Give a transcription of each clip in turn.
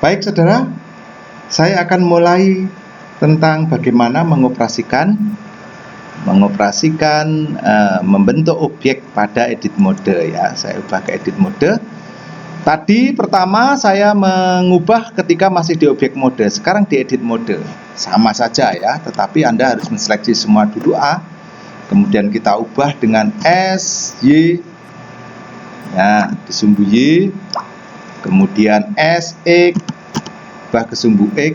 Baik saudara, saya akan mulai tentang bagaimana membentuk objek pada edit mode ya. Saya ubah ke edit mode. Tadi pertama saya mengubah ketika masih di objek mode, sekarang di edit mode. Sama saja ya, tetapi Anda harus menseleksi semua dulu A. Kemudian kita ubah dengan S, Y. Ya, di sumbu Y. Kemudian S, X. Ubah ke sumbu X.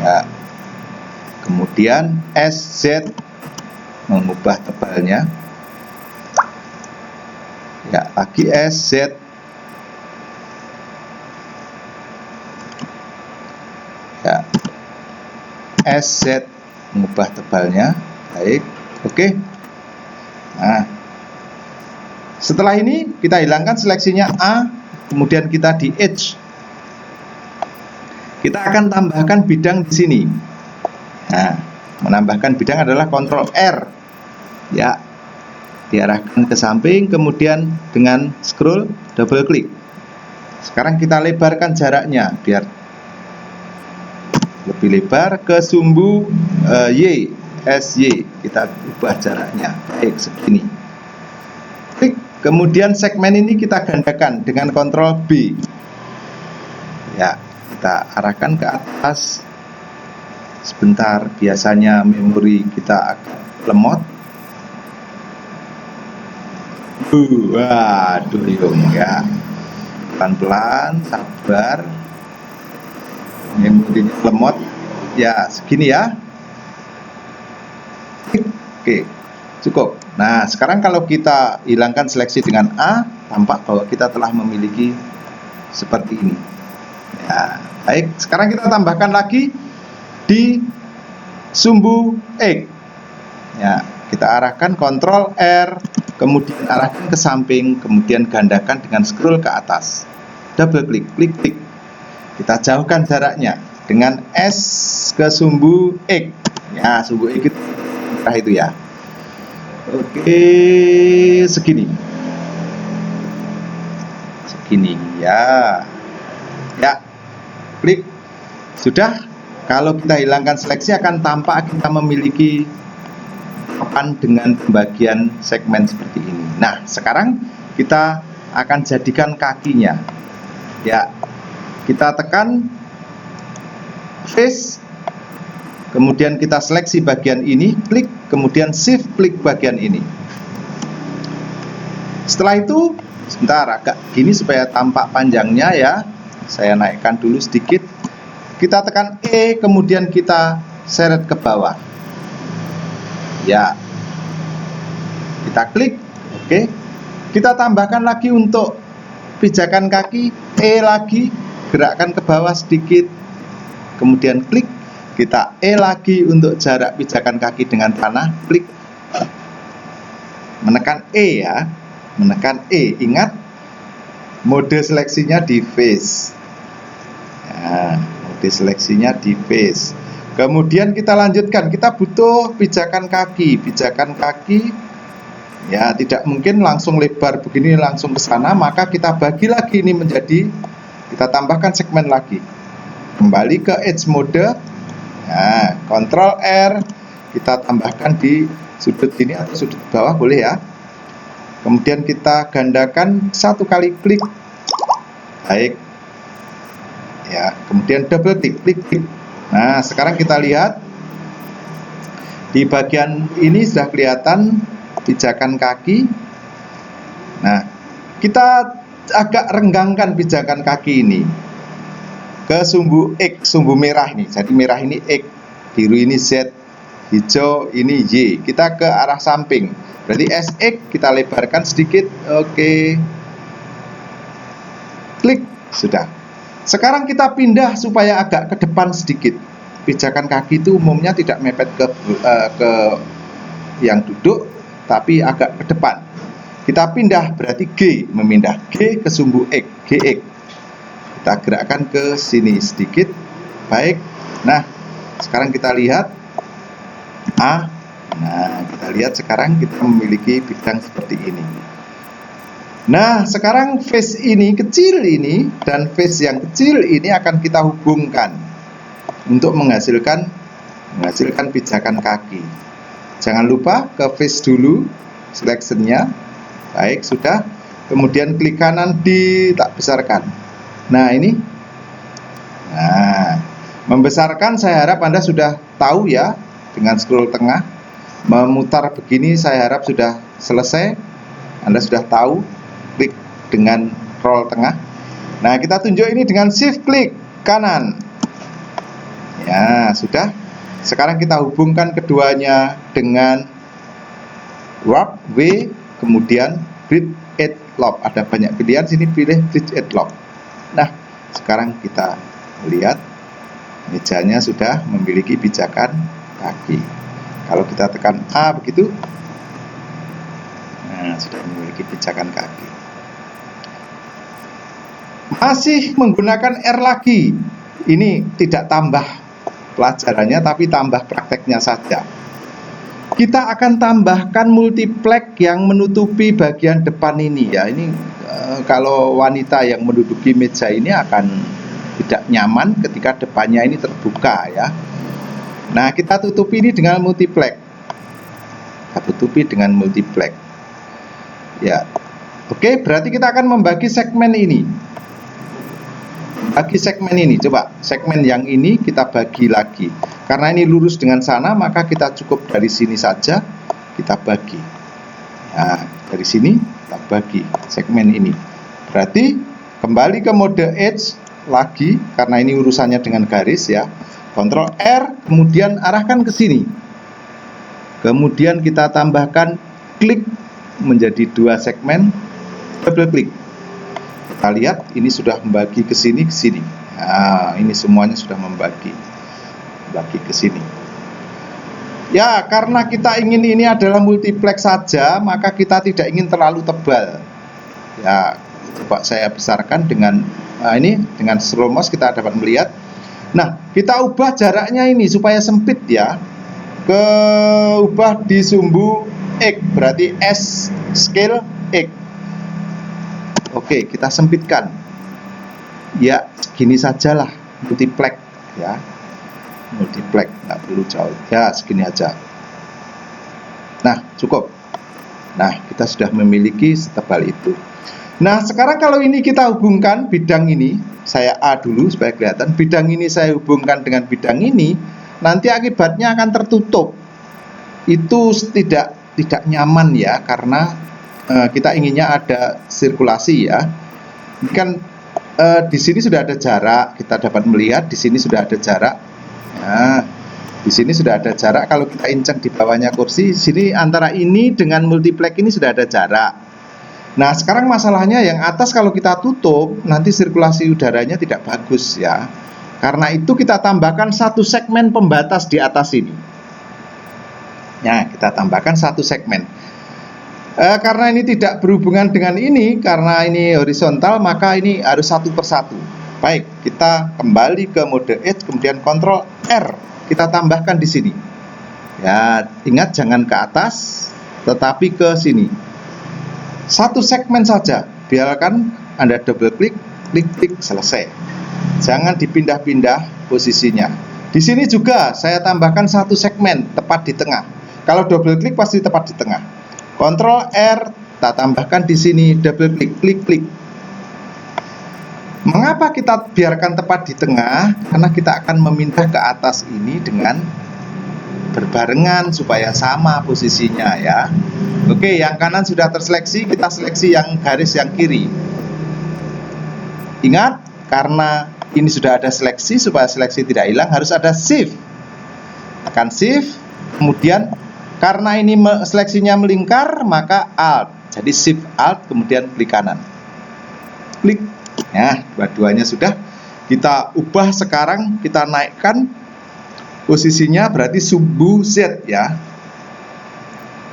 Ya. Kemudian SZ, mengubah tebalnya. Ya, lagi SZ. Ya. SZ, mengubah tebalnya. Baik, oke. Nah, setelah ini kita hilangkan seleksinya A, kemudian kita di Edge. Kita akan tambahkan bidang di sini. Nah, menambahkan bidang adalah Ctrl R. Ya, diarahkan ke samping, kemudian dengan scroll double klik. Sekarang kita lebarkan jaraknya biar lebih lebar ke sumbu Y, SY. Kita ubah jaraknya. Baik, segini. Klik, kemudian segmen ini kita gandakan dengan Ctrl B. Ya, kita arahkan ke atas. Sebentar, biasanya memori kita agak lemot. Waduh, ya. Pelan-pelan, sabar. Memorinya lemot. Ya, segini ya. Oke, cukup. Nah, sekarang kalau kita hilangkan seleksi dengan A, tampak bahwa kita telah memiliki seperti ini. Ya, baik. Sekarang kita tambahkan lagi di sumbu X. Ya, kita arahkan Ctrl R, kemudian arahkan ke samping, kemudian gandakan dengan scroll ke atas. Double klik, klik, klik. Kita jauhkan jaraknya dengan S ke sumbu X. Ya, sumbu X itu ya. Oke, segini. Segini ya. Ya. Klik. Sudah. Kalau kita hilangkan seleksi akan tampak kita memiliki papan dengan pembagian segmen seperti ini. Nah, sekarang kita akan jadikan kakinya. Ya, kita tekan face, kemudian kita seleksi bagian ini, klik, kemudian shift klik bagian ini. Setelah itu, sebentar agak gini supaya tampak panjangnya ya. Saya naikkan dulu sedikit. Kita tekan E, kemudian kita seret ke bawah. Ya, kita klik, oke. Kita tambahkan lagi untuk pijakan kaki, E lagi, gerakkan ke bawah sedikit, kemudian klik. Kita E lagi untuk jarak pijakan kaki dengan tanah, klik. Menekan E ya, menekan E. Ingat, mode seleksinya di face. Nah, seleksinya di face. Kemudian kita lanjutkan, kita butuh pijakan kaki. Pijakan kaki ya tidak mungkin langsung lebar begini langsung ke sana, maka kita bagi lagi ini menjadi, kita tambahkan segmen lagi. Kembali ke edge mode. Nah, Ctrl R, kita tambahkan di sudut ini atau sudut bawah boleh ya. Kemudian kita gandakan satu kali klik. Baik. Ya, kemudian double klik, klik, klik. Nah, sekarang kita lihat di bagian ini sudah kelihatan pijakan kaki. Nah, kita agak renggangkan pijakan kaki ini ke sumbu X, sumbu merah ini. Jadi merah ini X, biru ini Z, hijau ini Y. Kita ke arah samping. Berarti SX kita lebarkan sedikit. Oke. Klik, sudah. Sekarang kita pindah supaya agak ke depan sedikit. Pijakan kaki itu umumnya tidak mepet ke yang duduk, tapi agak ke depan. Kita pindah, berarti G, memindah G ke sumbu X, GX. Kita gerakkan ke sini sedikit. Baik. Nah, sekarang kita lihat A. Nah, kita lihat sekarang kita memiliki bidang seperti ini. Nah, sekarang face ini kecil ini dan face yang kecil ini akan kita hubungkan untuk menghasilkan pijakan kaki. Jangan lupa ke face dulu seleksinya. Baik, sudah. Kemudian klik kanan tak besarkan. Nah, ini. Nah, membesarkan saya harap Anda sudah tahu ya dengan scroll tengah. Memutar begini saya harap sudah selesai. Anda sudah tahu. Klik dengan roll tengah. Nah, kita tunjuk ini dengan shift klik kanan. Ya, sudah. Sekarang kita hubungkan keduanya dengan warp W, kemudian bridge add lock. Ada banyak pilihan, sini pilih bridge add lock. Nah, sekarang kita lihat mejanya sudah memiliki pijakan kaki. Kalau kita tekan A begitu, nah, sudah memiliki pijakan kaki. Masih menggunakan R lagi. Ini tidak tambah pelajarannya, tapi tambah prakteknya saja. Kita akan tambahkan multiplex yang menutupi bagian depan ini ya. Ini kalau wanita yang menduduki meja ini akan tidak nyaman ketika depannya ini terbuka ya. Nah, kita tutupi ini dengan multiplex. Kita tutupi dengan multiplex. Ya. Oke, berarti kita akan membagi segmen ini. Bagi segmen ini, coba segmen yang ini kita bagi lagi. Karena ini lurus dengan sana, maka kita cukup dari sini saja kita bagi. Nah, dari sini kita bagi segmen ini. Berarti kembali ke mode edge lagi, karena ini urusannya dengan garis ya. Ctrl R, kemudian arahkan ke sini. Kemudian kita tambahkan klik menjadi 2 segmen, double klik. Kita lihat ini sudah membagi ke sini, ke sini. Nah, ini semuanya sudah membagi ke sini. Ya, karena kita ingin ini adalah multiplex saja, maka kita tidak ingin terlalu tebal. Ya, coba saya besarkan dengan ini dengan scroll mouse kita dapat melihat. Nah, kita ubah jaraknya ini supaya sempit ya. Ubah di sumbu X, berarti S scale X. Oke, kita sempitkan. Ya, segini sajalah multiplex ya. Multiplex, nggak perlu jauh. Ya, segini aja. Nah, cukup. Nah, kita sudah memiliki setebal itu. Nah, sekarang kalau ini kita hubungkan bidang ini, saya A dulu supaya kelihatan. Bidang ini saya hubungkan dengan bidang ini, nanti akibatnya akan tertutup. Itu tidak nyaman ya, karena kita inginnya ada sirkulasi ya. Ini kan di sini sudah ada jarak, kita dapat melihat di sini sudah ada jarak. Nah, di sini sudah ada jarak. Kalau kita inceng di bawahnya kursi, sini antara ini dengan multiplex ini sudah ada jarak. Nah, sekarang masalahnya yang atas kalau kita tutup, nanti sirkulasi udaranya tidak bagus ya. Karena itu kita tambahkan 1 segmen pembatas di atas ini. Ya, kita tambahkan 1 segmen. Karena ini tidak berhubungan dengan ini, karena ini horizontal, maka ini harus satu persatu. Baik, kita kembali ke mode edge, kemudian Ctrl R, kita tambahkan di sini. Ya, ingat jangan ke atas, tetapi ke sini. 1 segmen saja, biarkan Anda double klik, klik, selesai. Jangan dipindah-pindah posisinya. Di sini juga saya tambahkan 1 segmen tepat di tengah. Kalau double klik pasti tepat di tengah. Ctrl R, kita tambahkan di sini, double klik, klik. Mengapa kita biarkan tepat di tengah? Karena kita akan memindah ke atas ini dengan berbarengan supaya sama posisinya ya. Oke, yang kanan sudah terseleksi, kita seleksi yang garis yang kiri. Ingat, karena ini sudah ada seleksi, supaya seleksi tidak hilang harus ada shift. Tekan shift, kemudian karena ini seleksinya melingkar, maka Alt. Jadi Shift Alt, kemudian klik kanan. Klik. Ya, dua-duanya sudah. Kita ubah sekarang, kita naikkan posisinya, berarti sumbu Z ya.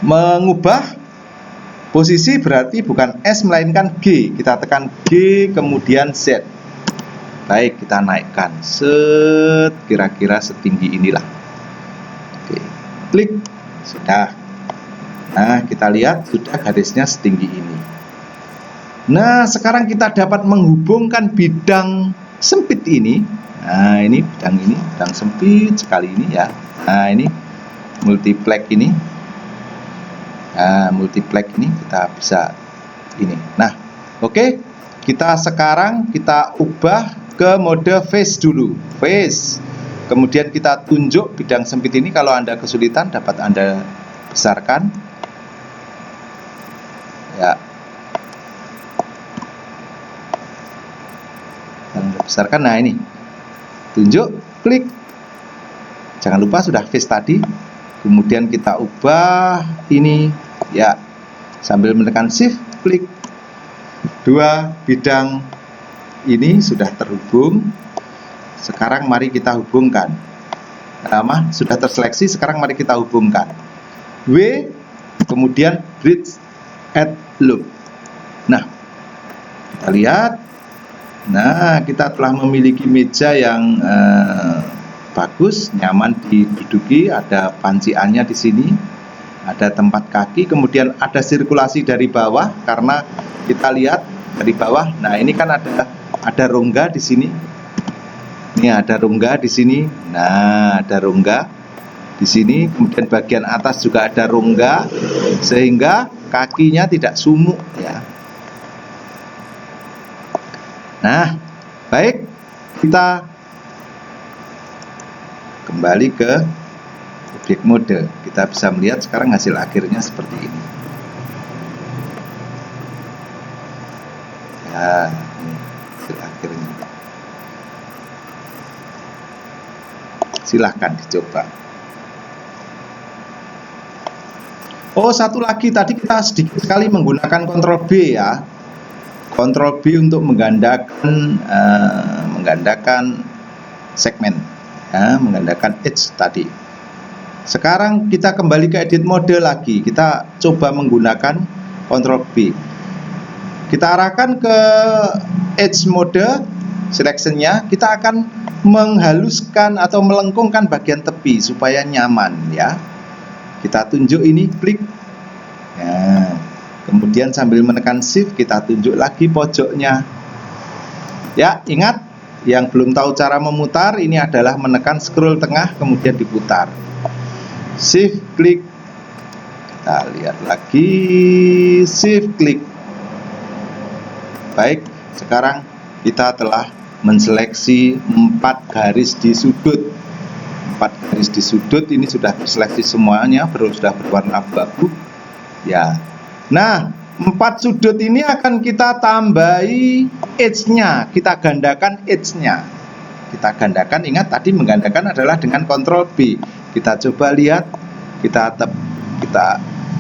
Mengubah posisi berarti bukan S melainkan G. Kita tekan G, kemudian Z. Baik, kita naikkan. Set, kira-kira setinggi inilah. Oke, klik. Sudah. Nah, kita lihat sudah garisnya setinggi ini. Nah, sekarang kita dapat menghubungkan bidang sempit ini. Nah, ini bidang sempit sekali ini ya. Nah, ini multiplex ini. Nah, multiplex ini kita bisa ini. Nah, oke. Kita sekarang kita ubah ke mode face dulu. Face. Kemudian kita tunjuk bidang sempit ini. Kalau Anda kesulitan dapat Anda besarkan. Ya. Anda besarkan. Nah, ini. Tunjuk, klik. Jangan lupa sudah face tadi. Kemudian kita ubah ini. Ya. Sambil menekan shift, klik. Dua bidang ini sudah terhubung. Sekarang mari kita hubungkan. Nama sudah terseleksi, sekarang mari kita hubungkan. W, kemudian bridge add loop. Nah, kita lihat. Nah, kita telah memiliki meja yang bagus, nyaman diduduki. Ada panciannya di sini. Ada tempat kaki, kemudian ada sirkulasi dari bawah karena kita lihat dari bawah. Nah, ini kan ada rongga di sini. Ini ada rongga di sini. Nah, ada rongga di sini. Kemudian bagian atas juga ada rongga sehingga kakinya tidak sumuk ya. Nah, baik, kita kembali ke objek mode. Kita bisa melihat sekarang hasil akhirnya seperti ini. Ya, ini hasil akhirnya. Silahkan dicoba. Oh, satu lagi tadi kita sedikit sekali menggunakan Ctrl B ya. Ctrl B untuk menggandakan segmen, ya, menggandakan edge tadi. Sekarang kita kembali ke edit mode lagi. Kita coba menggunakan Ctrl B. Kita arahkan ke edge mode selection-nya. Kita akan menghaluskan atau melengkungkan bagian tepi supaya nyaman ya. Kita tunjuk ini, klik. Nah, kemudian sambil menekan shift kita tunjuk lagi pojoknya. Ya, ingat yang belum tahu cara memutar ini adalah menekan scroll tengah kemudian diputar. Shift klik. Kita lihat lagi, shift klik. Baik, sekarang kita telah menseleksi 4 garis di sudut. 4 garis di sudut ini sudah terseleksi semuanya, sudah berwarna abu-abu. Ya. Nah, 4 sudut ini akan kita tambahi edge-nya, kita gandakan edge-nya. Kita gandakan, ingat tadi menggandakan adalah dengan Ctrl B. Kita coba lihat, kita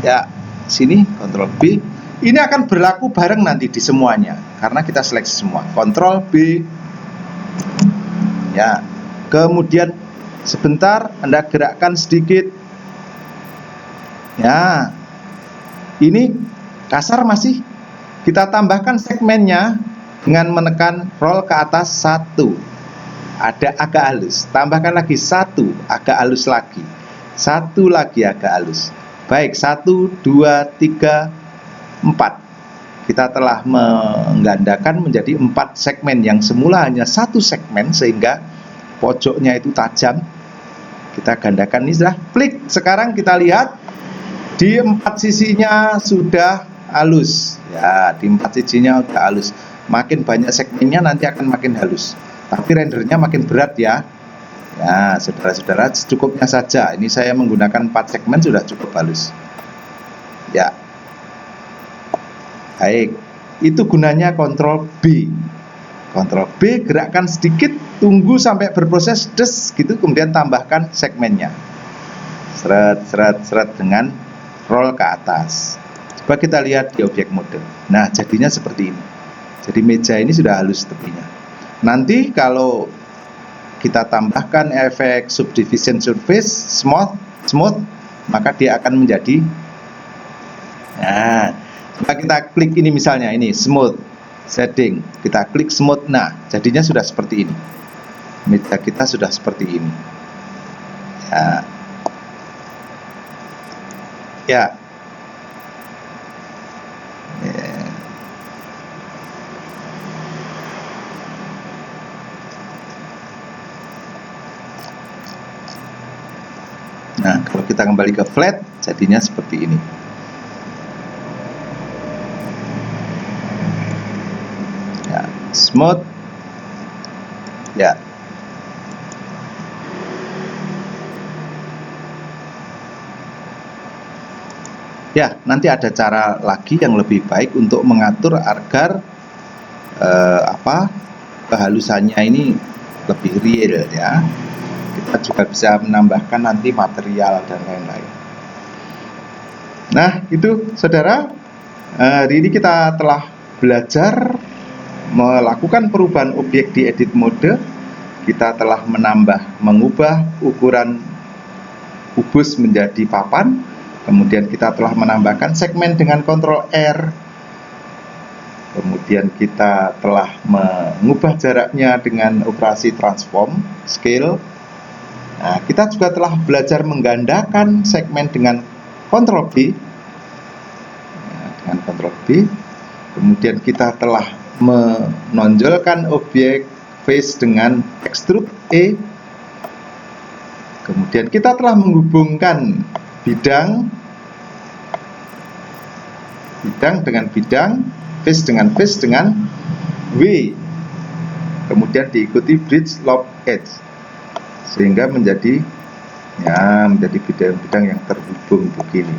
ya sini Ctrl B. Ini akan berlaku bareng nanti di semuanya karena kita seleksi semua. Ctrl B. Ya. Kemudian sebentar Anda gerakkan sedikit. Ya. Ini kasar masih. Kita tambahkan segmennya dengan menekan roll ke atas 1. Ada agak halus. Tambahkan lagi 1, agak halus lagi. 1 lagi agak halus. Baik, 1, 2, 3, 4. Kita telah menggandakan menjadi 4 segmen yang semula hanya 1 segmen sehingga pojoknya itu tajam. Kita gandakan ini sudah klik. Sekarang kita lihat di 4 sisinya sudah halus. Ya, di 4 sisinya sudah halus. Makin banyak segmennya nanti akan makin halus. Tapi rendernya makin berat ya. Ya, saudara-saudara, secukupnya saja. Ini saya menggunakan 4 segmen sudah cukup halus. Ya. Baik. Itu gunanya Ctrl B. Ctrl B, gerakkan sedikit, tunggu sampai berproses des gitu, kemudian tambahkan segmennya. Seret dengan roll ke atas. Coba kita lihat di objek mode. Nah, jadinya seperti ini. Jadi meja ini sudah halus tepinya. Nanti kalau kita tambahkan efek subdivision surface smooth, maka dia akan menjadi. Nah, coba kita klik ini misalnya ini smooth setting, kita klik smooth. Nah, jadinya sudah seperti ini. Meja kita sudah seperti ini. Ya. Ya. Nah, kalau kita kembali ke flat, jadinya seperti ini. Ya, smooth. Ya. Ya, nanti ada cara lagi yang lebih baik untuk mengatur agar kehalusannya ini lebih real ya. Kita juga bisa menambahkan nanti material dan lain-lain. Nah, itu saudara, hari ini kita telah belajar melakukan perubahan objek di edit mode. Kita telah mengubah ukuran kubus menjadi papan. Kemudian kita telah menambahkan segmen dengan Ctrl R. Kemudian kita telah mengubah jaraknya dengan operasi transform scale. Nah, kita juga telah belajar menggandakan segmen dengan Ctrl B. Nah, dengan Ctrl B. Kemudian kita telah menonjolkan objek face dengan extrude E. Kemudian kita telah menghubungkan bidang dengan bidang, face dengan W. Kemudian diikuti bridge loop edge, sehingga menjadi bidang-bidang yang terhubung begini.